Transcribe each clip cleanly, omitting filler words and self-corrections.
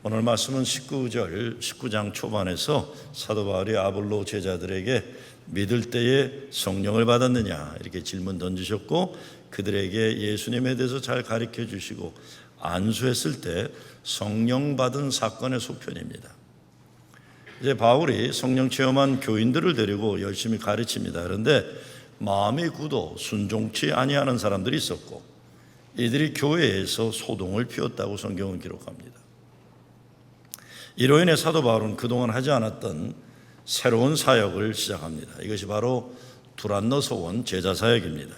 오늘 말씀은 19장 초반에서 사도 바울이 아볼로 제자들에게 믿을 때에 성령을 받았느냐 이렇게 질문 던지셨고, 그들에게 예수님에 대해서 잘 가르쳐 주시고 안수했을 때 성령 받은 사건의 속편입니다. 이제 바울이 성령 체험한 교인들을 데리고 열심히 가르칩니다. 그런데 마음이 굳어 순종치 아니하는 사람들이 있었고, 이들이 교회에서 소동을 피웠다고 성경은 기록합니다. 이로 인해 사도 바울은 그동안 하지 않았던 새로운 사역을 시작합니다. 이것이 바로 두란노 소원 제자 사역입니다.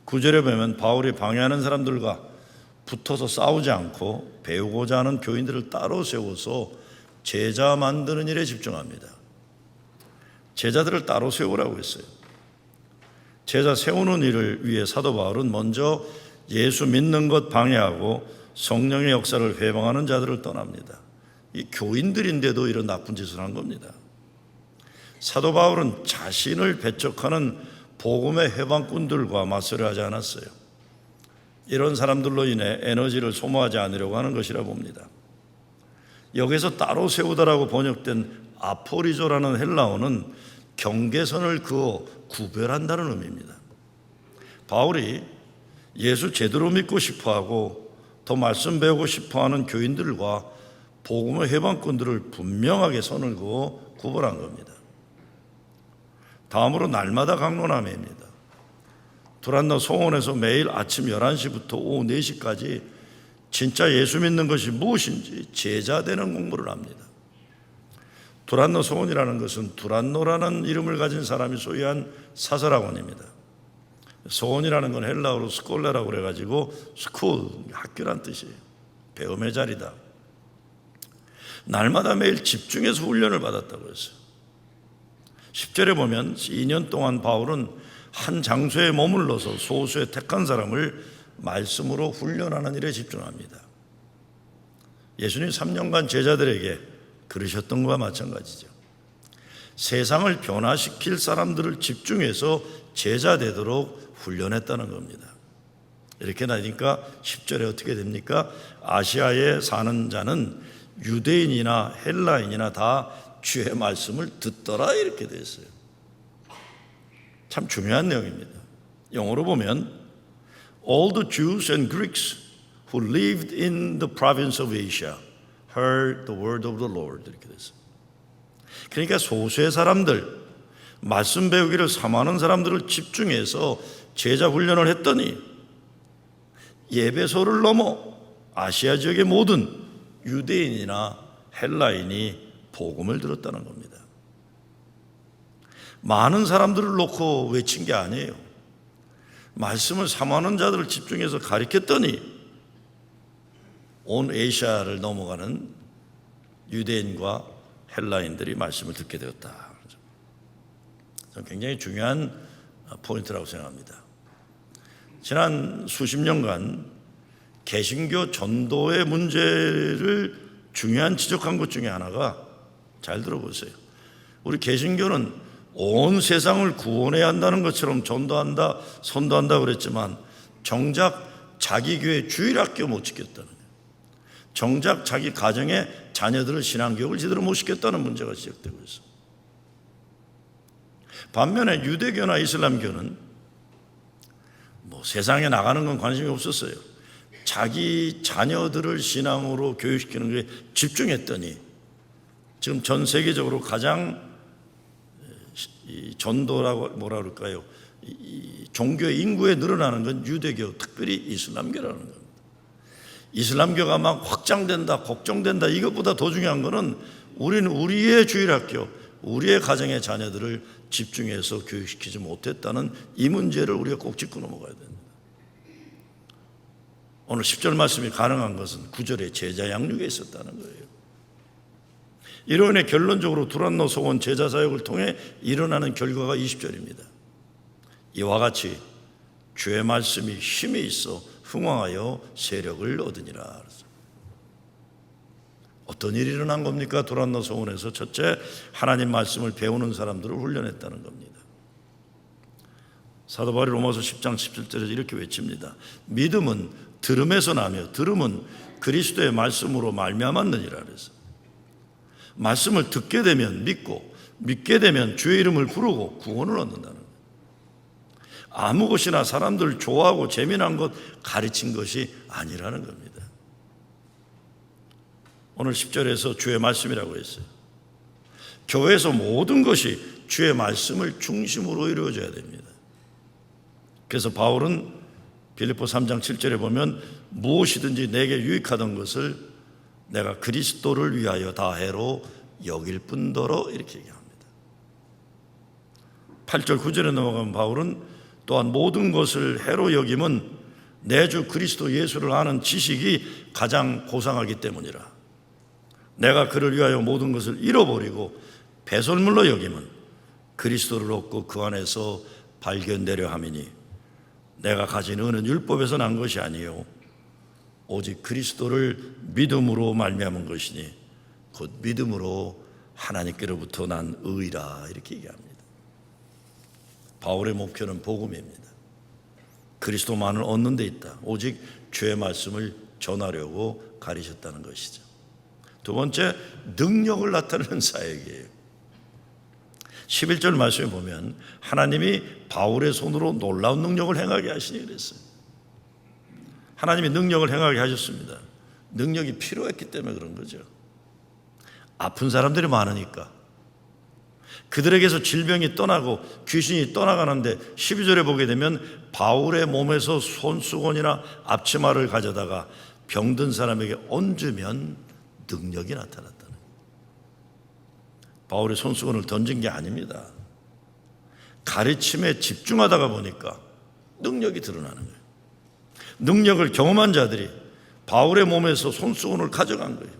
9절에 보면 바울이 방해하는 사람들과 붙어서 싸우지 않고 배우고자 하는 교인들을 따로 세워서 제자 만드는 일에 집중합니다. 제자들을 따로 세우라고 했어요. 제자 세우는 일을 위해 사도 바울은 먼저 예수 믿는 것 방해하고 성령의 역사를 회방하는 자들을 떠납니다. 이 교인들인데도 이런 나쁜 짓을 한 겁니다. 사도 바울은 자신을 배척하는 복음의 해방꾼들과 맞서려 하지 않았어요. 이런 사람들로 인해 에너지를 소모하지 않으려고 하는 것이라 봅니다. 여기서 따로 세우다라고 번역된 아포리조라는 헬라어는 경계선을 그어 구별한다는 의미입니다. 바울이 예수 제대로 믿고 싶어하고 더 말씀 배우고 싶어하는 교인들과 복음의 해방꾼들을 분명하게 선을 그어 구분한 겁니다. 다음으로 날마다 강론함입니다. 두란노 소원에서 매일 아침 11시부터 오후 4시까지 진짜 예수 믿는 것이 무엇인지 제자 되는 공부를 합니다. 두란노 소원이라는 것은 두란노라는 이름을 가진 사람이 소유한 사설학원입니다. 소원이라는 건 헬라어로 스콜레라고 그래가지고 스쿨, 학교란 뜻이에요. 배움의 자리다. 날마다 매일 집중해서 훈련을 받았다고 했어요. 10절에 보면 2년 동안 바울은 한 장소에 머물러서 소수의 택한 사람을 말씀으로 훈련하는 일에 집중합니다. 예수님 3년간 제자들에게 그러셨던 것과 마찬가지죠. 세상을 변화시킬 사람들을 집중해서 제자 되도록 훈련했다는 겁니다. 이렇게 나니까 10절에 어떻게 됩니까? 아시아에 사는 자는 유대인이나 헬라인이나 다 주의 말씀을 듣더라 이렇게 되어 있어요. 참 중요한 내용입니다. 영어로 보면 All the Jews and Greeks who lived in the province of Asia heard the word of the Lord 이렇게 되어 있어요. 그러니까 소수의 사람들, 말씀 배우기를 삼하는 사람들을 집중해서 제자 훈련을 했더니 예배소를 넘어 아시아 지역의 모든 유대인이나 헬라인이 복음을 들었다는 겁니다. 많은 사람들을 놓고 외친 게 아니에요. 말씀을 삼하는 자들을 집중해서 가르쳤더니 온 아시아를 넘어가는 유대인과 헬라인들이 말씀을 듣게 되었다. 저는 굉장히 중요한 포인트라고 생각합니다. 지난 수십 년간 개신교 전도의 문제를 중요한 지적한 것 중에 하나가, 잘 들어보세요. 우리 개신교는 온 세상을 구원해야 한다는 것처럼 전도한다, 선도한다 그랬지만 정작 자기 교회 주일학교 못 지켰다는 거예요. 정작 자기 가정의 자녀들을 신앙교육을 제대로 못 시켰다는 문제가 지적되고 있어요. 반면에 유대교나 이슬람교는 세상에 나가는 건 관심이 없었어요. 자기 자녀들을 신앙으로 교육시키는 것에 집중했더니 지금 전 세계적으로 가장 전도라고 뭐라 그럴까요? 종교의 인구에 늘어나는 건 유대교, 특별히 이슬람교라는 겁니다. 이슬람교가 막 확장된다, 걱정된다, 이것보다 더 중요한 거는 우리는 우리의 주일학교, 우리의 가정의 자녀들을 집중해서 교육시키지 못했다는 이 문제를 우리가 꼭 짚고 넘어가야 됩니다. 오늘 10절 말씀이 가능한 것은 9절에 제자 양육에 있었다는 거예요. 이로 인해 결론적으로 두란노 소원 제자 사역을 통해 일어나는 결과가 20절입니다. 이와 같이 주의 말씀이 힘이 있어 흥왕하여 세력을 얻으니라. 어떤 일이 일어난 겁니까? 두란노 소원에서 첫째, 하나님 말씀을 배우는 사람들을 훈련했다는 겁니다. 사도 바울이 로마서 10장 17절에서 이렇게 외칩니다. 믿음은 들음에서 나며 들음은 그리스도의 말씀으로 말미암았느니라. 그래서 말씀을 듣게 되면 믿고 믿게 되면 주의 이름을 부르고 구원을 얻는다는 거예요. 아무 것이나 사람들 좋아하고 재미난 것 가르친 것이 아니라는 겁니다. 오늘 10절에서 주의 말씀이라고 했어요. 교회에서 모든 것이 주의 말씀을 중심으로 이루어져야 됩니다. 그래서 바울은 빌립보 3장 7절에 보면 무엇이든지 내게 유익하던 것을 내가 그리스도를 위하여 다 해로 여길 뿐더러 이렇게 얘기합니다. 8절 9절에 넘어가면 바울은 또한 모든 것을 해로 여김은 내 주 그리스도 예수를 아는 지식이 가장 고상하기 때문이라. 내가 그를 위하여 모든 것을 잃어버리고 배설물로 여김은 그리스도를 얻고 그 안에서 발견되려 함이니 내가 가진 은은 율법에서 난 것이 아니요 오직 그리스도를 믿음으로 말미암은 것이니 곧 믿음으로 하나님께로부터 난 의라. 이렇게 얘기합니다. 바울의 목표는 복음입니다. 그리스도만을 얻는 데 있다. 오직 주의 말씀을 전하려고 가르쳤다는 것이죠. 두 번째, 능력을 나타내는 사역이에요. 11절 말씀에 보면 하나님이 바울의 손으로 놀라운 능력을 행하게 하시니 그랬어요. 하나님이 능력을 행하게 하셨습니다. 능력이 필요했기 때문에 그런 거죠. 아픈 사람들이 많으니까. 그들에게서 질병이 떠나고 귀신이 떠나가는데 12절에 보게 되면 바울의 몸에서 손수건이나 앞치마를 가져다가 병든 사람에게 얹으면 능력이 나타났다는 거예요. 바울의 손수건을 던진 게 아닙니다. 가르침에 집중하다가 보니까 능력이 드러나는 거예요. 능력을 경험한 자들이 바울의 몸에서 손수건을 가져간 거예요.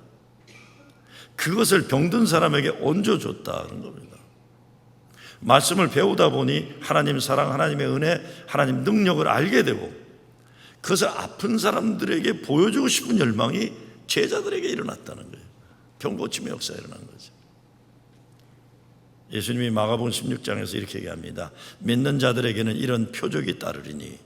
그것을 병든 사람에게 얹어줬다는 겁니다. 말씀을 배우다 보니 하나님 사랑, 하나님의 은혜, 하나님 능력을 알게 되고 그것을 아픈 사람들에게 보여주고 싶은 열망이 제자들에게 일어났다는 거예요. 병고침의 역사가 일어난 거죠. 예수님이 마가복음 16장에서 이렇게 얘기합니다. 믿는 자들에게는 이런 표적이 따르리니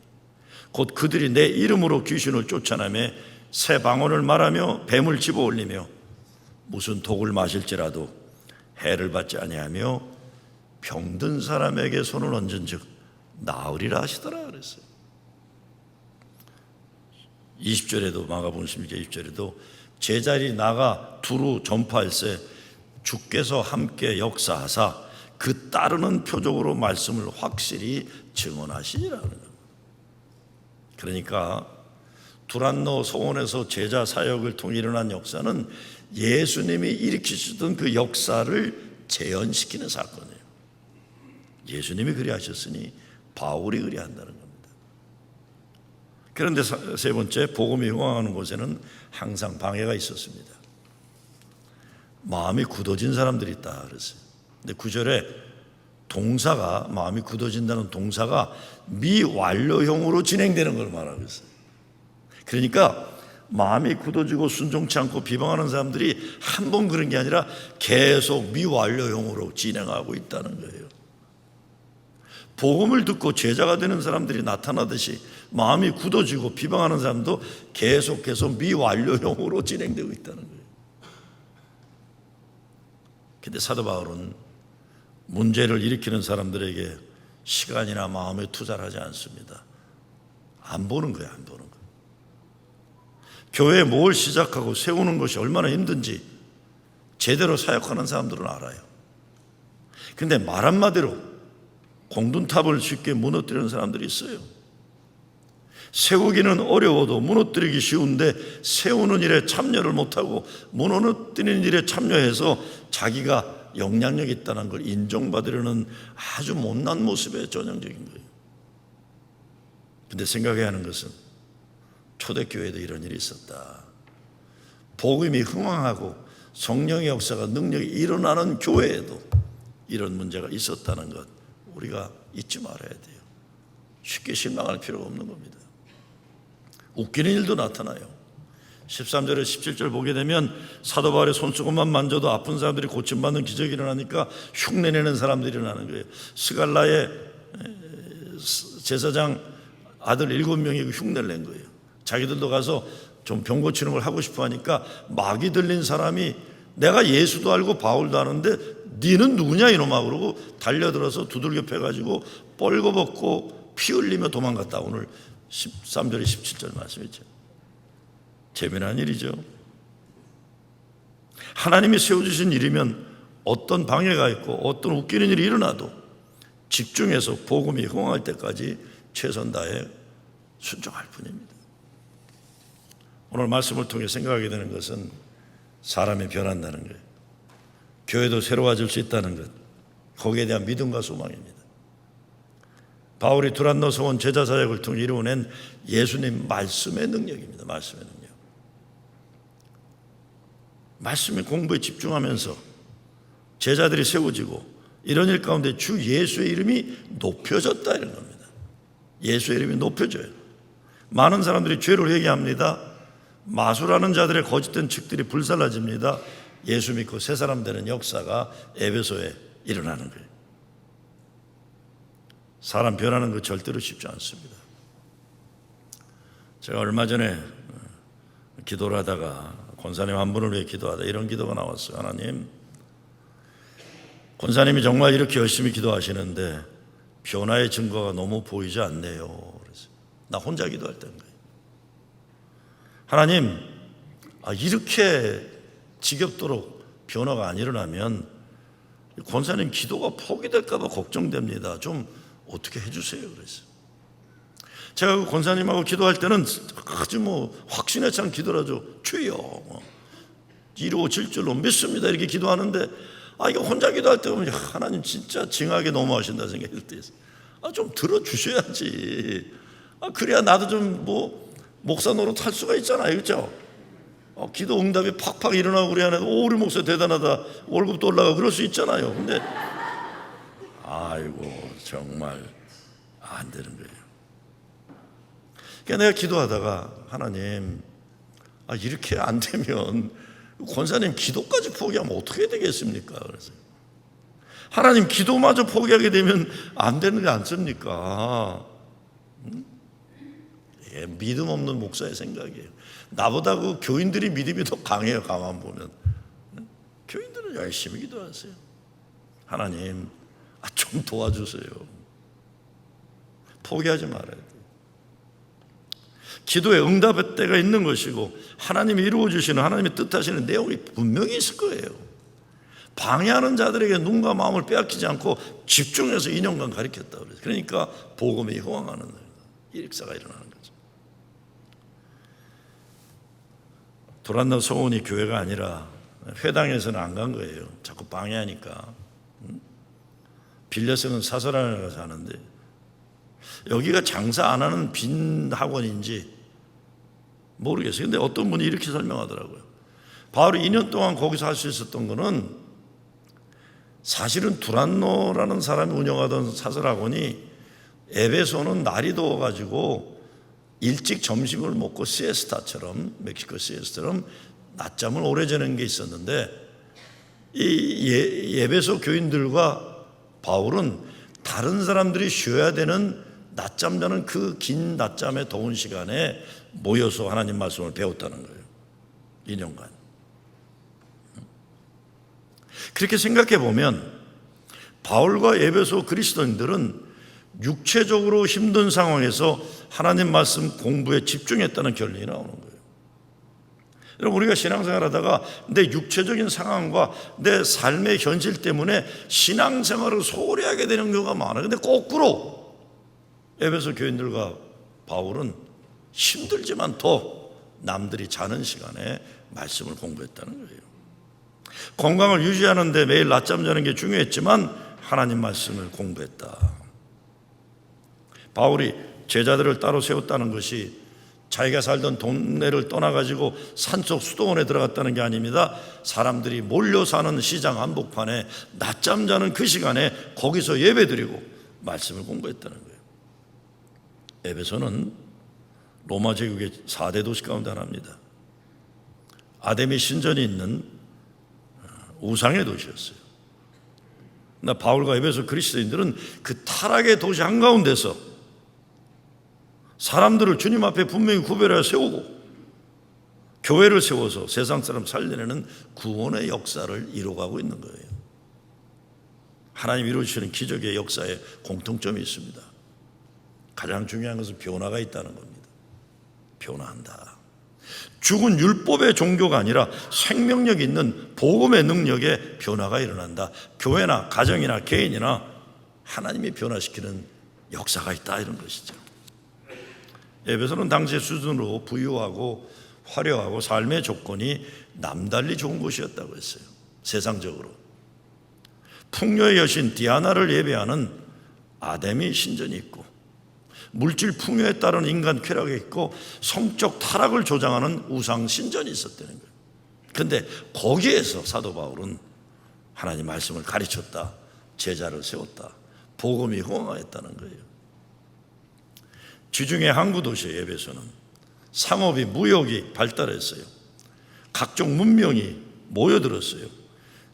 곧 그들이 내 이름으로 귀신을 쫓아내며 새 방언을 말하며 뱀을 집어올리며 무슨 독을 마실지라도 해를 받지 아니하며 병든 사람에게 손을 얹은 즉 나으리라 하시더라 그랬어요. 20절에도 마가복음 16장 20절에도 제자리 나가 두루 전파할세 주께서 함께 역사하사 그 따르는 표적으로 말씀을 확실히 증언하시리라. 그러니까 두란노 소원에서 제자 사역을 통해 일어난 역사는 예수님이 일으키셨던 그 역사를 재현시키는 사건이에요. 예수님이 그리하셨으니 바울이 그리한다는 겁니다. 그런데 세 번째, 복음이 흥황하는 곳에는 항상 방해가 있었습니다. 마음이 굳어진 사람들이 있다 그랬어요. 근데 9절에 동사가, 마음이 굳어진다는 동사가 미완료형으로 진행되는 걸 말하고 있어요. 그러니까 마음이 굳어지고 순종치 않고 비방하는 사람들이 한 번 그런 게 아니라 계속 미완료형으로 진행하고 있다는 거예요. 복음을 듣고 제자가 되는 사람들이 나타나듯이 마음이 굳어지고 비방하는 사람도 계속해서 미완료형으로 진행되고 있다는 거예요. 근데 사도 바울은 문제를 일으키는 사람들에게 시간이나 마음에 투자를 하지 않습니다. 안 보는 거예요, 안 보는 거예요. 교회에 뭘 시작하고 세우는 것이 얼마나 힘든지 제대로 사역하는 사람들은 알아요. 근데 말 한마디로 공든탑을 쉽게 무너뜨리는 사람들이 있어요. 세우기는 어려워도 무너뜨리기 쉬운데 세우는 일에 참여를 못하고 무너뜨리는 일에 참여해서 자기가 영향력이 있다는 걸 인정받으려는 아주 못난 모습의 전형적인 거예요. 근데 생각해야 하는 것은 초대교회에도 이런 일이 있었다. 복음이 흥황하고 성령의 역사가 능력이 일어나는 교회에도 이런 문제가 있었다는 것 우리가 잊지 말아야 돼요. 쉽게 실망할 필요가 없는 겁니다. 웃기는 일도 나타나요. 13절에 17절 보게 되면 사도 바울의 손수건만 만져도 아픈 사람들이 고침받는 기적이 일어나니까 흉내내는 사람들이 일어나는 거예요. 스갈라의 제사장 아들 7명이 흉내를 낸 거예요. 자기들도 가서 좀 병 고치는 걸 하고 싶어 하니까 마귀 들린 사람이 내가 예수도 알고 바울도 아는데 니는 누구냐 이놈아 그러고 달려들어서 두들겨 패가지고 뻘거벗고 피 흘리며 도망갔다. 오늘 13절에 17절 말씀이죠. 재미난 일이죠. 하나님이 세워주신 일이면 어떤 방해가 있고 어떤 웃기는 일이 일어나도 집중해서 복음이 흥황할 때까지 최선 다해 순종할 뿐입니다. 오늘 말씀을 통해 생각하게 되는 것은 사람이 변한다는 것, 교회도 새로워질 수 있다는 것, 거기에 대한 믿음과 소망입니다. 바울이 두란노서 온 제자 사역을 통해 이루어낸 예수님 말씀의 능력입니다. 말씀의 능력. 말씀의 공부에 집중하면서 제자들이 세워지고 이런 일 가운데 주 예수의 이름이 높여졌다 이런 겁니다. 예수의 이름이 높여져요. 많은 사람들이 죄를 회개합니다. 마술하는 자들의 거짓된 측들이 불살라집니다. 예수 믿고 새 사람 되는 역사가 에베소에 일어나는 거예요. 사람 변하는 거 절대로 쉽지 않습니다. 제가 얼마 전에 기도를 하다가 권사님 한 분을 위해 기도하다 이런 기도가 나왔어요. 하나님, 권사님이 정말 이렇게 열심히 기도하시는데 변화의 증거가 너무 보이지 않네요. 그래서 나 혼자 기도할 때인 거예요. 하나님, 이렇게 지겹도록 변화가 안 일어나면 권사님 기도가 포기될까 봐 걱정됩니다. 좀 어떻게 해주세요. 그래서 제가 그 권사님하고 기도할 때는 아주 확신에 찬 기도라죠. 주여 1호 7절로 믿습니다 이렇게 기도하는데 이거 혼자 기도할 때 보면 하나님 진짜 징하게 너무하신다 생각이 들어요. 좀 들어주셔야지. 그래야 나도 좀 목사 노릇 할 수가 있잖아요. 그렇죠? 기도 응답이 팍팍 일어나고 그래야 우리 목사 대단하다 월급도 올라가고 그럴 수 있잖아요. 근데 아이고 정말 안 되는 거예요. 그러니까 내가 기도하다가 하나님 이렇게 안 되면 권사님 기도까지 포기하면 어떻게 되겠습니까? 그래서 하나님 기도마저 포기하게 되면 안 되는 게 않습니까? 믿음 없는 목사의 생각이에요. 나보다 그 교인들이 믿음이 더 강해요. 가만 보면 교인들은 열심히 기도하세요. 하나님 좀 도와주세요. 포기하지 말아야 돼요. 기도에 응답의 때가 있는 것이고 하나님이 이루어주시는 하나님의 뜻하시는 내용이 분명히 있을 거예요. 방해하는 자들에게 눈과 마음을 빼앗기지 않고 집중해서 2년간 가르쳤다 그래요. 그러니까 복음이 호황하는 일사가 일어나는 거죠. 두란노 소원이 교회가 아니라 회당에서는 안 간 거예요. 자꾸 방해하니까. 빌려 쓰는 사설안에 가서 하는데 여기가 장사 안 하는 빈 학원인지 모르겠어요. 근데 어떤 분이 이렇게 설명하더라고요. 바울이 2년 동안 거기서 할 수 있었던 거는 사실은 두란노라는 사람이 운영하던 사설학원이 에베소는 날이 더워가지고 일찍 점심을 먹고 시에스타처럼 멕시코 시에스타처럼 낮잠을 오래 자는 게 있었는데 이 에베소 교인들과 바울은 다른 사람들이 쉬어야 되는 낮잠 자는 그 긴 낮잠의 더운 시간에 모여서 하나님 말씀을 배웠다는 거예요. 2년간. 그렇게 생각해 보면 바울과 에베소 그리스도인들은 육체적으로 힘든 상황에서 하나님 말씀 공부에 집중했다는 결론이 나오는 거예요. 여러분, 우리가 신앙생활 하다가 내 육체적인 상황과 내 삶의 현실 때문에 신앙생활을 소홀히 하게 되는 경우가 많아요. 근데 거꾸로 에베소 교인들과 바울은 힘들지만 더 남들이 자는 시간에 말씀을 공부했다는 거예요. 건강을 유지하는 데 매일 낮잠 자는 게 중요했지만 하나님 말씀을 공부했다. 바울이 제자들을 따로 세웠다는 것이 자기가 살던 동네를 떠나가지고 산속 수도원에 들어갔다는 게 아닙니다. 사람들이 몰려 사는 시장 한복판에 낮잠 자는 그 시간에 거기서 예배드리고 말씀을 공부했다는 거예요. 에베소는 로마 제국의 4대 도시 가운데 하나입니다. 아데미 신전이 있는 우상의 도시였어요. 그러나 바울과 에베소 그리스도인들은 그 타락의 도시 한가운데서 사람들을 주님 앞에 분명히 구별해 세우고 교회를 세워서 세상 사람 살려내는 구원의 역사를 이루어가고 있는 거예요. 하나님 이루시는 기적의 역사에 공통점이 있습니다. 가장 중요한 것은 변화가 있다는 겁니다. 변화한다. 죽은 율법의 종교가 아니라 생명력 있는 복음의 능력에 변화가 일어난다. 교회나 가정이나 개인이나 하나님이 변화시키는 역사가 있다, 이런 것이죠. 에베소는 당시의 수준으로 부유하고 화려하고 삶의 조건이 남달리 좋은 곳이었다고 했어요. 세상적으로 풍요의 여신 디아나를 예배하는 아데미 신전이 있고, 물질 풍요에 따른 인간 쾌락이 있고, 성적 타락을 조장하는 우상 신전이 있었다는 거예요. 그런데 거기에서 사도 바울은 하나님 말씀을 가르쳤다, 제자를 세웠다, 복음이 흥황했다는 거예요. 지중해 항구 도시의 에베소는 상업이, 무역이 발달했어요. 각종 문명이 모여들었어요.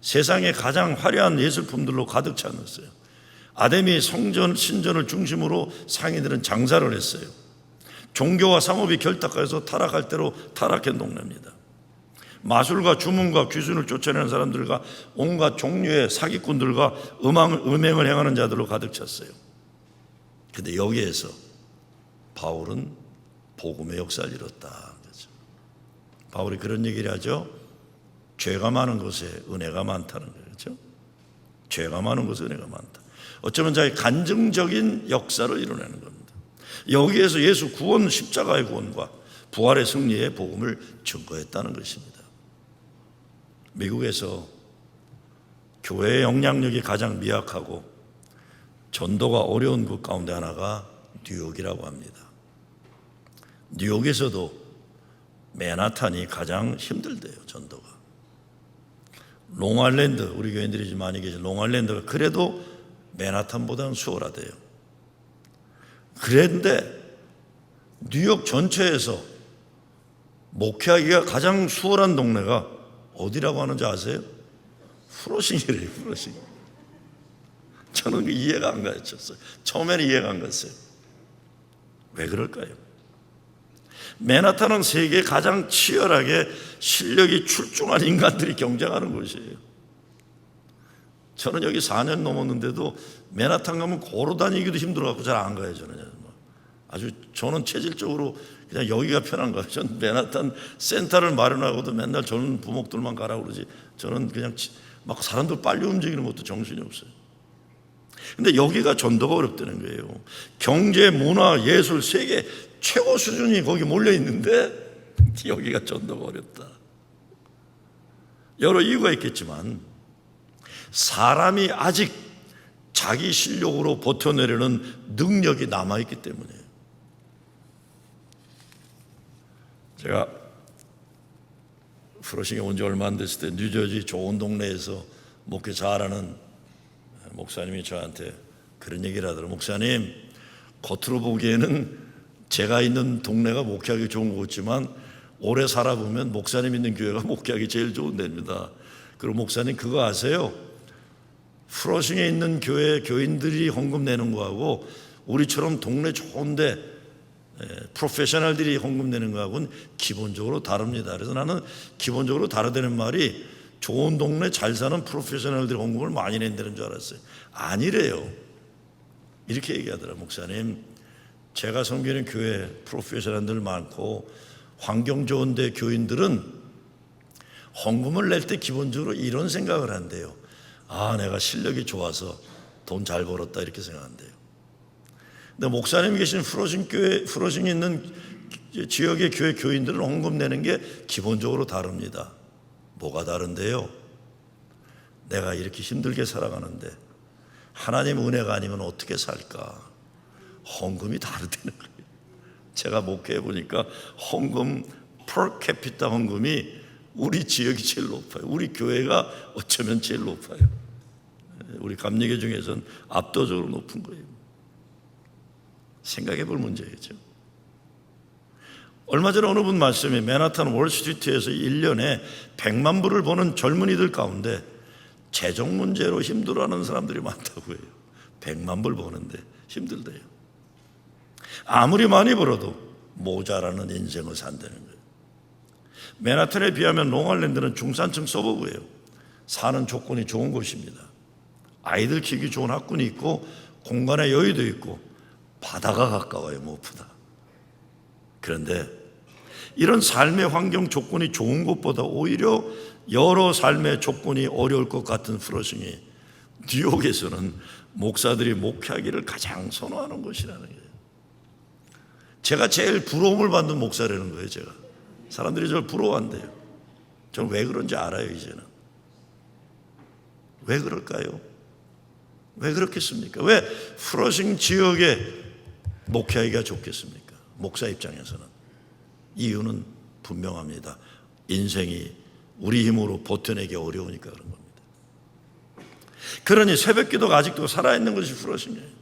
세상의 가장 화려한 예술품들로 가득 찼어요. 아데미 성전, 신전을 중심으로 상인들은 장사를 했어요. 종교와 상업이 결탁해서 타락할 대로 타락한 동네입니다. 마술과 주문과 귀순을 쫓아내는 사람들과 온갖 종류의 사기꾼들과 음행을 행하는 자들로 가득 찼어요. 그런데 여기에서 바울은 복음의 역사를 이뤘다. 바울이 그런 얘기를 하죠. 죄가 많은 곳에 은혜가 많다는 거예요. 그렇죠? 죄가 많은 곳에 은혜가 많다. 어쩌면 자기 간증적인 역사를 이뤄내는 겁니다. 여기에서 예수 구원, 십자가의 구원과 부활의 승리의 복음을 증거했다는 것입니다. 미국에서 교회의 영향력이 가장 미약하고 전도가 어려운 곳 가운데 하나가 뉴욕이라고 합니다. 뉴욕에서도 맨하탄이 가장 힘들대요, 전도가. 롱아일랜드, 우리 교인들이 많이 계신 롱아일랜드가 그래도 맨하탄보다는 수월하대요. 그런데 뉴욕 전체에서 목회하기가 가장 수월한 동네가 어디라고 하는지 아세요? 프로싱이래요, 프로싱. 저는 이해가 안 갔었어요. 처음에는 이해가 안 갔어요. 왜 그럴까요? 맨하탄은 세계에 가장 치열하게 실력이 출중한 인간들이 경쟁하는 곳이에요. 저는 여기 4년 넘었는데도 맨하탄 가면 걸어 다니기도 힘들어갖고 잘 안 가요. 저는 체질적으로 그냥 여기가 편한 거예요. 저는 맨하탄 센터를 마련하고도 맨날 저는 부목들만 가라고 그러지, 저는 그냥 막 사람들 빨리 움직이는 것도 정신이 없어요. 근데 여기가 전도가 어렵다는 거예요. 경제, 문화, 예술, 세계 최고 수준이 거기 몰려 있는데 여기가 전도가 어렵다. 여러 이유가 있겠지만 사람이 아직 자기 실력으로 버텨내려는 능력이 남아있기 때문이에요. 제가 프로싱에 온 지 얼마 안 됐을 때 뉴저지 좋은 동네에서 목회 잘하는 목사님이 저한테 그런 얘기를 하더라고요. 목사님, 겉으로 보기에는 제가 있는 동네가 목회하기 좋은 것 같지만 오래 살아보면 목사님 있는 교회가 목회하기 제일 좋은 데입니다. 그리고 목사님 그거 아세요? 프로싱에 있는 교회 교인들이 헌금 내는 거하고 우리처럼 동네 좋은데 프로페셔널들이 헌금 내는 거하고는 기본적으로 다릅니다. 그래서 나는 기본적으로 다르다는 말이 좋은 동네 잘 사는 프로페셔널들이 헌금을 많이 낸다는 줄 알았어요. 아니래요. 이렇게 얘기하더라. 목사님, 제가 섬기는 교회 프로페셔널들 많고 환경 좋은데 교인들은 헌금을 낼 때 기본적으로 이런 생각을 한대요. 아, 내가 실력이 좋아서 돈 잘 벌었다, 이렇게 생각한대요. 근데 목사님이 계신 프로싱이 있는 지역의 교회 교인들은 헌금 내는 게 기본적으로 다릅니다. 뭐가 다른데요? 내가 이렇게 힘들게 살아가는데 하나님 은혜가 아니면 어떻게 살까? 헌금이 다르다는 거예요. 제가 목회해 보니까 헌금, 퍼캐피타 헌금이 우리 지역이 제일 높아요. 우리 교회가 어쩌면 제일 높아요. 우리 감리교 중에서는 압도적으로 높은 거예요. 생각해 볼 문제겠죠. 얼마 전에 어느 분 말씀에 맨하탄 월스트리트에서 1년에 100만 불을 버는 젊은이들 가운데 재정 문제로 힘들어하는 사람들이 많다고 해요. 100만 불 버는데 힘들대요. 아무리 많이 벌어도 모자라는 인생을 산다는 거예요. 맨하탄에 비하면 롱아일랜드는 중산층 서버브예요. 사는 조건이 좋은 곳입니다. 아이들 키우기 좋은 학군이 있고 공간의 여유도 있고 바다가 가까워요. 무엇보다. 그런데 이런 삶의 환경 조건이 좋은 것보다 오히려 여러 삶의 조건이 어려울 것 같은 프로싱이 뉴욕에서는 목사들이 목회하기를 가장 선호하는 것이라는 거예요. 제가 제일 부러움을 받는 목사라는 거예요. 제가 사람들이 저를 부러워한대요. 저는 왜 그런지 알아요. 이제는 왜 그럴까요? 왜 그렇겠습니까? 왜 프로싱 지역에 목회하기가 좋겠습니까? 목사 입장에서는 이유는 분명합니다. 인생이 우리 힘으로 버텨내기 어려우니까 그런 겁니다. 그러니 새벽기도가 아직도 살아있는 것이 프로싱이에요.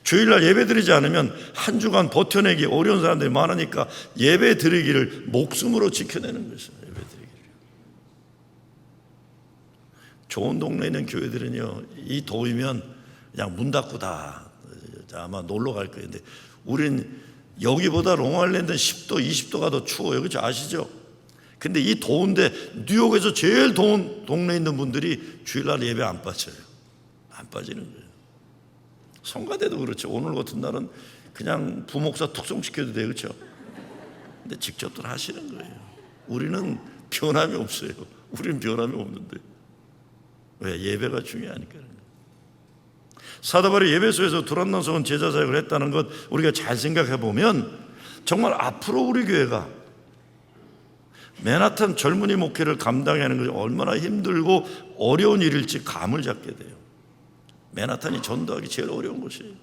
주일날 예배 드리지 않으면 한 주간 버텨내기 어려운 사람들이 많으니까 예배 드리기를 목숨으로 지켜내는 것이에요. 예배 드리기를. 좋은 동네에 있는 교회들은요, 이 더위면 그냥 문 닫고 다 아마 놀러 갈 거예요. 근데 우린 여기보다 롱아일랜드는 10도, 20도가 더 추워요. 그렇죠? 아시죠? 근데 이 더운데 뉴욕에서 제일 더운 동네에 있는 분들이 주일날 예배 안 빠져요. 안 빠지는 거예요. 성가대도 그렇죠. 오늘 같은 날은 그냥 부목사 특송시켜도 돼요. 그렇죠? 근데 직접들 하시는 거예요. 우리는 변함이 없어요. 우리는 변함이 없는데. 왜? 예배가 중요하니까. 사도 바울이 예배소에서 두란노서 온 제자 사역을 했다는 것 우리가 잘 생각해 보면 정말 앞으로 우리 교회가 맨하탄 젊은이 목회를 감당하는 것이 얼마나 힘들고 어려운 일일지 감을 잡게 돼요. 맨하탄이 전도하기 제일 어려운 곳이에요.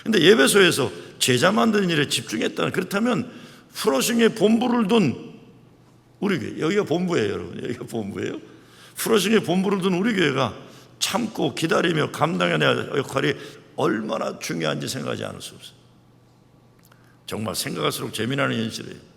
그런데 예배소에서 제자 만드는 일에 집중했다는, 그렇다면 프로싱의 본부를 둔 우리 교회, 여기가 본부예요. 여러분, 여기가 본부예요. 프로싱의 본부를 둔 우리 교회가 참고 기다리며 감당해야 할 역할이 얼마나 중요한지 생각하지 않을 수 없어요. 정말 생각할수록 재미나는 현실이에요.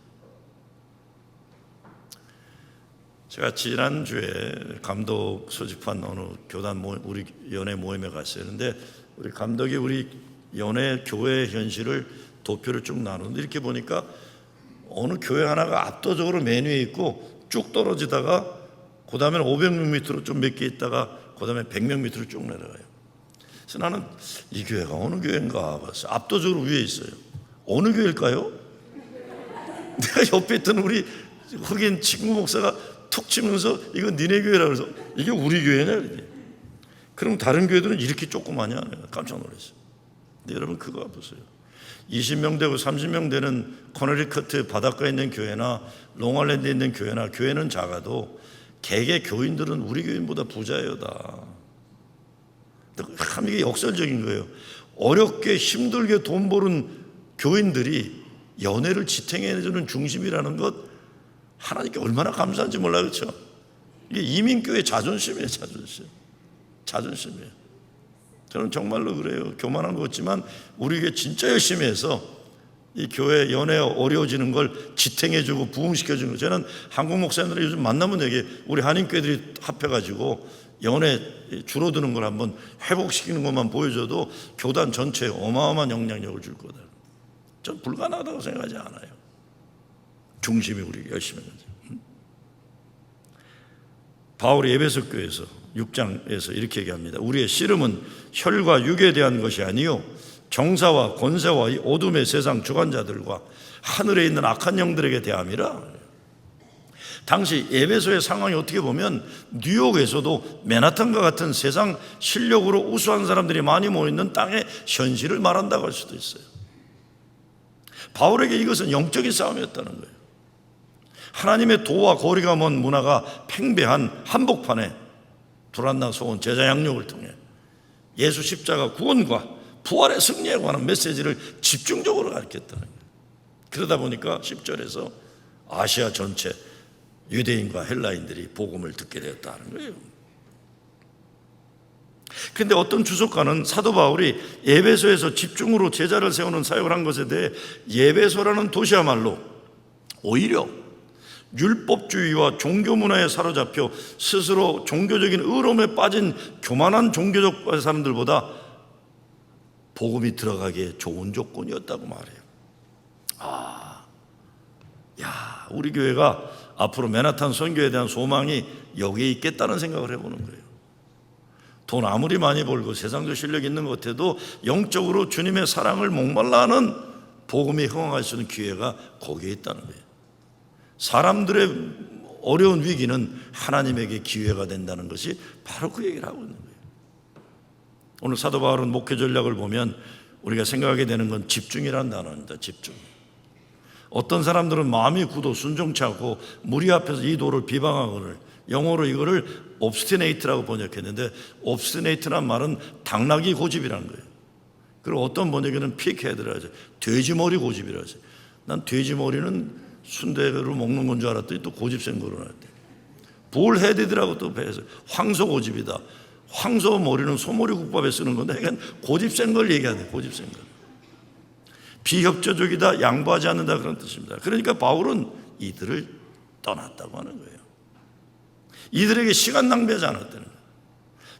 제가 지난주에 감독 소집한 어느 교단 우리 연예 모임에 갔어요. 그런데 우리 감독이 우리 연예 교회 현실을 도표를 쭉 나누는데 이렇게 보니까 어느 교회 하나가 압도적으로 맨 위에 있고 쭉 떨어지다가 그 다음에 500명 밑으로 좀 몇 개 있다가 그 다음에 100명 밑으로 쭉 내려가요. 그래서 나는 이 교회가 어느 교회인가 봤어요. 압도적으로 위에 있어요. 어느 교회일까요? 내가 옆에 있던 우리 흑인 친구 목사가 툭 치면서 이건 니네 교회라고 해서 이게 우리 교회냐? 이렇게. 그럼 다른 교회들은 이렇게 조그마냐? 내가 깜짝 놀랐어요. 근데 여러분 그거 보세요. 20명 되고 30명 되는 코네리커트 바닷가에 있는 교회나 롱아일랜드에 있는 교회나 교회는 작아도 개개 교인들은 우리 교인보다 부자예요 다. 참 이게 역설적인 거예요. 어렵게 힘들게 돈 버는 교인들이 연애를 지탱해주는 중심이라는 것 하나님께 얼마나 감사한지 몰라요. 그렇죠? 이게 이민교회 자존심이에요. 자존심이에요. 저는 정말로 그래요. 교만한 것 같지만 우리 교회 진짜 열심히 해서 이 교회 연애 어려워지는 걸 지탱해주고 부흥시켜주는 거. 저는 한국 목사님들이 요즘 만나면 되게 우리 한인교회들이 합해가지고 연애 줄어드는 걸 한번 회복시키는 것만 보여줘도 교단 전체에 어마어마한 영향력을 줄 거다. 전 불가능하다고 생각하지 않아요. 중심이 우리 열심히 하죠. 바울이 에베소 교회에서 6장에서 이렇게 얘기합니다. 우리의 씨름은 혈과 육에 대한 것이 아니요 정사와 권세와 이 어둠의 세상 주관자들과 하늘에 있는 악한 영들에게 대함이라. 당시 에베소의 상황이 어떻게 보면 뉴욕에서도 맨하탄과 같은 세상 실력으로 우수한 사람들이 많이 모여있는 땅의 현실을 말한다고 할 수도 있어요. 바울에게 이것은 영적인 싸움이었다는 거예요. 하나님의 도와 거리가 먼 문화가 팽배한 한복판에 두란노서 온 제자 양육을 통해 예수 십자가 구원과 부활의 승리에 관한 메시지를 집중적으로 가르쳤다는 거예요. 그러다 보니까 10절에서 아시아 전체 유대인과 헬라인들이 복음을 듣게 되었다는 거예요. 그런데 어떤 주석가는 사도 바울이 에베소에서 집중으로 제자를 세우는 사역을 한 것에 대해 에베소라는 도시야말로 오히려 율법주의와 종교 문화에 사로잡혀 스스로 종교적인 의로움에 빠진 교만한 종교적 사람들보다 복음이 들어가기에 좋은 조건이었다고 말해요. 우리 교회가 앞으로 맨하탄 선교에 대한 소망이 여기에 있겠다는 생각을 해보는 거예요. 돈 아무리 많이 벌고 세상적 실력이 있는 것 같아도 영적으로 주님의 사랑을 목말라 하는 복음이 흥황할 수 있는 기회가 거기에 있다는 거예요. 사람들의 어려운 위기는 하나님에게 기회가 된다는 것이 바로 그 얘기를 하고 있는 거예요. 오늘 사도 바울은 목회 전략을 보면 우리가 생각하게 되는 건 집중이라는 단어입니다. 집중. 어떤 사람들은 마음이 굳어 순종치 않고 무리 앞에서 이 도를 비방하거늘, 영어로 이거를 obstinate라고 번역했는데, obstinate란 말은 당나귀 고집이라는 거예요. 그리고 어떤 번역에는 pighead라 하죠. 돼지머리 고집이라 하죠. 난 돼지머리는 순대로 먹는 건 줄 알았더니 또 고집센 거로 나왔대. bullheaded라고 또 배워서 황소 고집이다. 황소 머리는 소머리 국밥에 쓰는 건데, 그러니까 고집센 걸 얘기하네. 고집센 걸. 비협조적이다, 양보하지 않는다, 그런 뜻입니다. 그러니까 바울은 이들을 떠났다고 하는 거예요. 이들에게 시간 낭비하지 않았다는 거예요.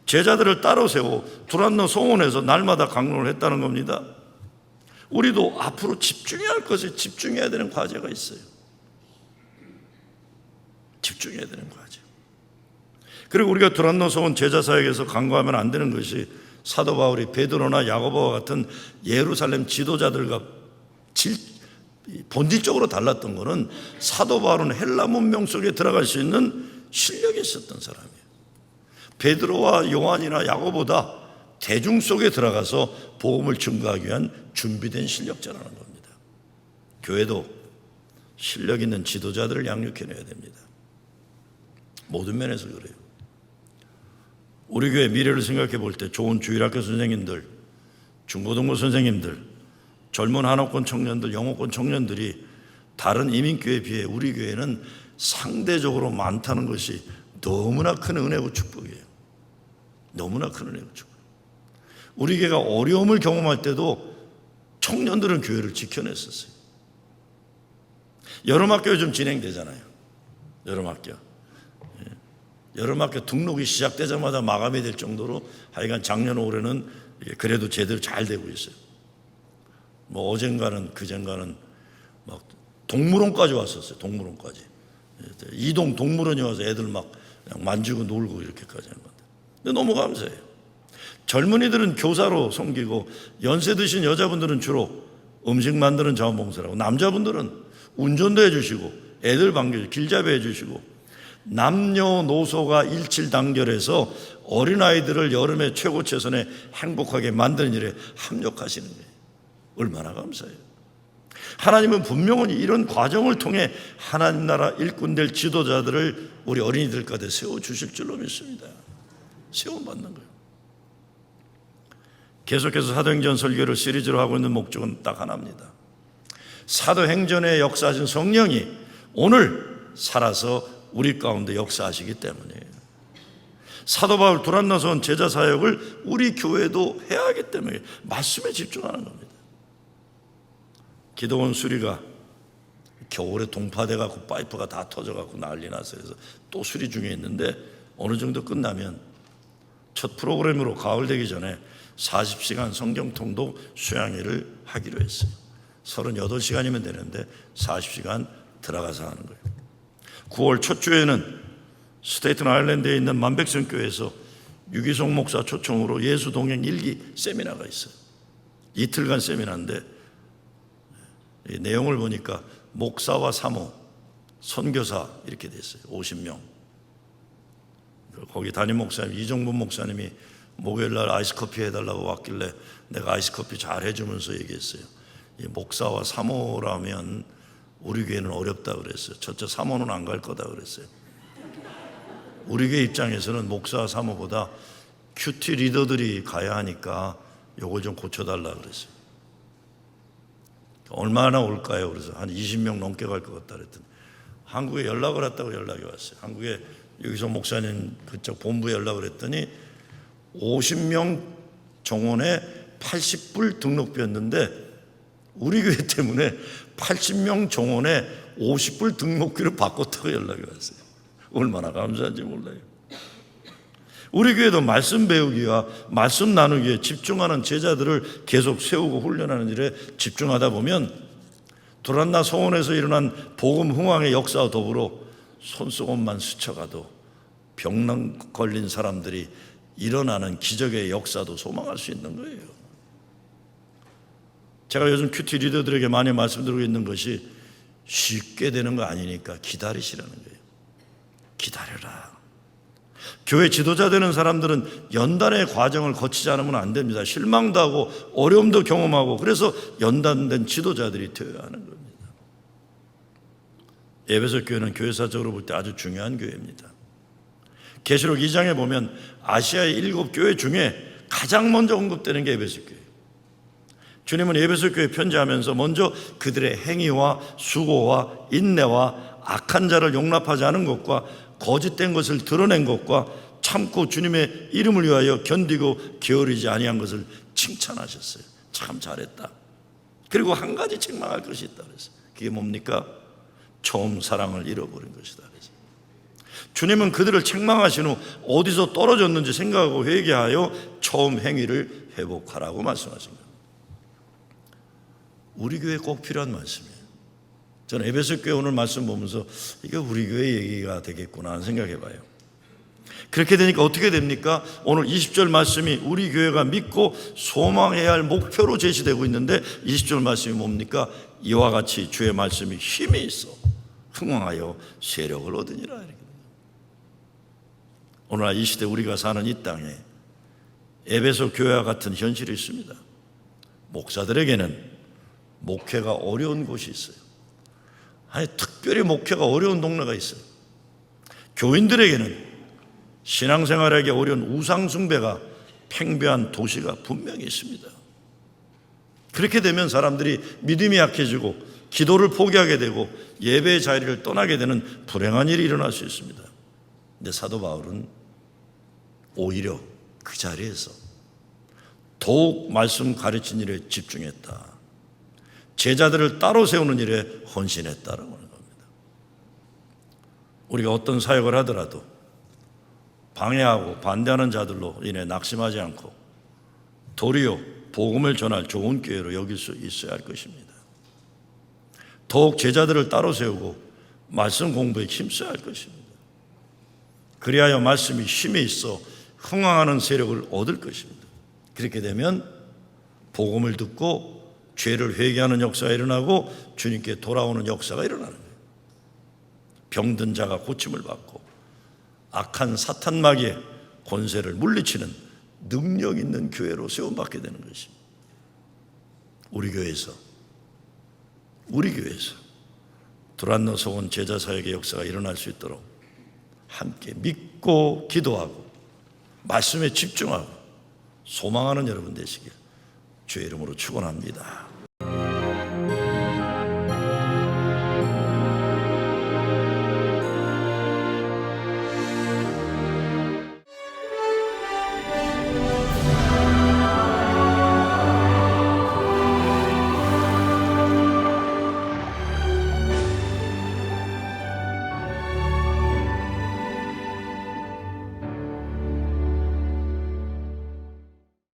제자들을 따로 세워 두란노 소원에서 날마다 강론을 했다는 겁니다. 우리도 앞으로 집중해야 할 것에 집중해야 되는 과제가 있어요. 집중해야 되는 과제. 그리고 우리가 두란노 소원 제자 사역에서 간과하면 안 되는 것이, 사도 바울이 베드로나 야고보와 같은 예루살렘 지도자들과 본질적으로 달랐던 것은, 사도 바울은 헬라 문명 속에 들어갈 수 있는 실력이 있었던 사람이에요. 베드로와 요한이나 야고보다 대중 속에 들어가서 복음을 증거하기 위한 준비된 실력자라는 겁니다. 교회도 실력 있는 지도자들을 양육해내야 됩니다. 모든 면에서 그래요. 우리 교회 미래를 생각해 볼 때 좋은 주일학교 선생님들, 중고등부 선생님들, 젊은 한옥권 청년들, 영어권 청년들이 다른 이민교회에 비해 우리 교회는 상대적으로 많다는 것이 너무나 큰 은혜고 축복이에요. 너무나 큰 은혜고 축복. 우리 교회가 어려움을 경험할 때도 청년들은 교회를 지켜냈었어요. 여름학교 요즘 진행되잖아요. 여름학교 등록이 시작되자마자 마감이 될 정도로 하여간 작년 올해는 그래도 제대로 잘 되고 있어요. 뭐 어젠가는 그젠가는 막 동물원까지 왔었어요. 동물원까지. 이동 동물원이 와서 애들 막 그냥 만지고 놀고 이렇게까지 하는 건데. 근데 너무 감사해요. 젊은이들은 교사로 섬기고, 연세 드신 여자분들은 주로 음식 만드는 자원봉사라고, 남자분들은 운전도 해주시고 애들 반겨주고 길잡이 해주시고, 남녀노소가 일칠단결해서 어린아이들을 여름의 최고 최선에 행복하게 만드는 일에 합력하시는 거예요. 얼마나 감사해요. 하나님은 분명히 이런 과정을 통해 하나님 나라 일꾼될 지도자들을 우리 어린이들 가운데 세워주실 줄로 믿습니다. 세워받는 거예요. 계속해서 사도행전 설교를 시리즈로 하고 있는 목적은 딱 하나입니다. 사도행전에 역사하신 성령이 오늘 살아서 우리 가운데 역사하시기 때문이에요. 사도 바울 두란노서 온 제자 사역을 우리 교회도 해야 하기 때문에 말씀에 집중하는 겁니다. 기도원 수리가 겨울에 동파돼 갖고 파이프가 다 터져 갖고 난리 났어요. 그래서 또 수리 중에 있는데 어느 정도 끝나면 첫 프로그램으로 가을 되기 전에 40시간 성경 통독 수양회를 하기로 했어요. 38시간이면 되는데 40시간 들어가서 하는 거예요. 9월 첫 주에는 스테이튼 아일랜드에 있는 만백성교회에서 유기송 목사 초청으로 예수 동행 일기 세미나가 있어요. 이틀간 세미나인데 이 내용을 보니까 목사와 사모, 선교사 이렇게 됐어요. 50명. 거기 담임 목사님 이정분 목사님이 목요일날 아이스커피 해달라고 왔길래 내가 아이스커피 잘 해주면서 얘기했어요. 이 목사와 사모라면 우리 교회는 어렵다 그랬어요. 첫째 사모는 안 갈 거다 그랬어요. 우리 교회 입장에서는 목사와 사모보다 큐티 리더들이 가야 하니까 요거 좀 고쳐달라 그랬어요. 얼마나 올까요? 그래서 한 20명 넘게 갈 것 같다 그랬더니 한국에 연락을 했다고 연락이 왔어요. 한국에 여기서 목사님 그쪽 본부에 연락을 했더니 50명 정원에 80불 등록비였는데 우리 교회 때문에 80명 정원에 50불 등록비를 바꿨다고 연락이 왔어요. 얼마나 감사한지 몰라요. 우리 교회도 말씀 배우기와 말씀 나누기에 집중하는 제자들을 계속 세우고 훈련하는 일에 집중하다 보면 두란나 소원에서 일어난 복음 흥왕의 역사와 더불어 손수건만 스쳐가도 병 걸린 사람들이 일어나는 기적의 역사도 소망할 수 있는 거예요. 제가 요즘 큐티 리더들에게 많이 말씀드리고 있는 것이 쉽게 되는 거 아니니까 기다리시라는 거예요. 기다려라. 교회 지도자 되는 사람들은 연단의 과정을 거치지 않으면 안 됩니다. 실망도 하고 어려움도 경험하고 그래서 연단된 지도자들이 되어야 하는 겁니다. 에베소 교회는 교회사적으로 볼 때 아주 중요한 교회입니다. 계시록 2장에 보면 아시아의 7교회 중에 가장 먼저 언급되는 게 에베소 교회예요. 주님은 에베소 교회에 편지하면서 먼저 그들의 행위와 수고와 인내와 악한 자를 용납하지 않은 것과 거짓된 것을 드러낸 것과 참고 주님의 이름을 위하여 견디고 게으르지 아니한 것을 칭찬하셨어요. 참 잘했다. 그리고 한 가지 책망할 것이 있다 그랬어요. 그게 뭡니까? 처음 사랑을 잃어버린 것이다 그랬어요. 주님은 그들을 책망하신 후 어디서 떨어졌는지 생각하고 회개하여 처음 행위를 회복하라고 말씀하신 거예요. 우리 교회에 꼭 필요한 말씀이에요. 저는 에베소 교회 오늘 말씀 보면서 이게 우리 교회 얘기가 되겠구나 하는 생각해봐요. 그렇게 되니까 어떻게 됩니까? 오늘 20절 말씀이 우리 교회가 믿고 소망해야 할 목표로 제시되고 있는데 20절 말씀이 뭡니까? 이와 같이 주의 말씀이 힘이 있어 흥왕하여 세력을 얻으니라. 오늘날 이 시대 우리가 사는 이 땅에 에베소 교회와 같은 현실이 있습니다. 목사들에게는 목회가 어려운 곳이 있어요. 아니, 특별히 목회가 어려운 동네가 있어요. 교인들에게는 신앙생활하기 어려운 우상숭배가 팽배한 도시가 분명히 있습니다. 그렇게 되면 사람들이 믿음이 약해지고 기도를 포기하게 되고 예배의 자리를 떠나게 되는 불행한 일이 일어날 수 있습니다. 근데 사도 바울은 오히려 그 자리에서 더욱 말씀 가르친 일에 집중했다. 제자들을 따로 세우는 일에 헌신했다라고 하는 겁니다. 우리가 어떤 사역을 하더라도 방해하고 반대하는 자들로 인해 낙심하지 않고 도리어 복음을 전할 좋은 기회로 여길 수 있어야 할 것입니다. 더욱 제자들을 따로 세우고 말씀 공부에 힘써야 할 것입니다. 그리하여 말씀이 힘이 있어 흥왕하는 세력을 얻을 것입니다. 그렇게 되면 복음을 듣고 죄를 회개하는 역사가 일어나고 주님께 돌아오는 역사가 일어나는 거예요. 병든 자가 고침을 받고 악한 사탄 마귀의 권세를 물리치는 능력 있는 교회로 세움받게 되는 것입니다. 우리 교회에서 두란노 소원 제자 사역의 역사가 일어날 수 있도록 함께 믿고 기도하고 말씀에 집중하고 소망하는 여러분 되시길 주의 이름으로 축원합니다.